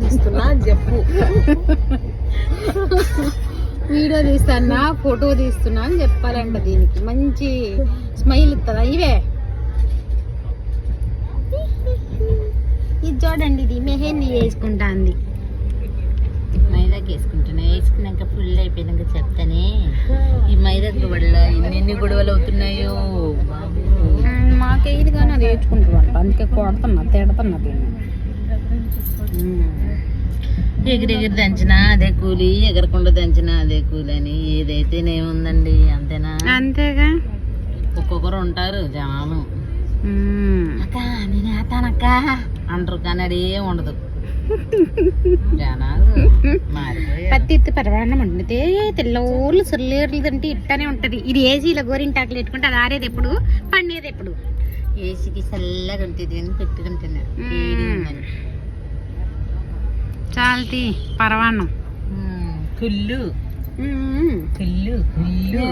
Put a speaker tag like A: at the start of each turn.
A: తీస్తున్నా అని చెప్పు.
B: వీడియో తీస్తానా ఫోటో తీస్తున్నా అని చెప్పాలంట. దీనికి మంచి స్మైల్ ఇస్తుందా ఇవే. ఇది చూడండి, ఇది మెహందీ వేసుకుంటా అంది.
C: మైదాకి వేసుకుంటున్నా. వేసుకున్నాక ఫుల్ అయిపోయినాక చెప్తానే ఈ మైదాకి వల్ల ఎన్ని గొడవలు అవుతున్నాయో.
B: మాకేది కానీ అది వేసుకుంటున్నాడు, అందుకే కొడుతున్నా తిడుతున్నా దీన్ని.
C: ఎగిరెగిరి దంచినా అదే కూలి, ఎగరకుండా దంచినా అదే కూలి అని ఏదైతేనేముందండి, అంతేనా?
B: అంతేగా.
C: ఒక్కొక్కరు ఉంటారు జనాలు. అక్క నేను వేస్తానక్క అంటారు కానీ అడే ఉండదు జనాలు.
B: పత్తి ఎత్తి పరవాన్నం వండితే తెల్లూర్లు సొల్లేర్లు తింటే ఇట్టనే ఉంటది. ఇది ఏసీలో గోరింటాకులు పెట్టుకుంటే అది ఆరేది ఎప్పుడు, పండేది ఎప్పుడు.
C: ఏసీకి చల్లగా ఉంటుంది అని పెట్టుకుంటున్నా.
B: చాలతి పరవాన్నం
C: కుళ్ళు కుళ్ళు కుళ్ళు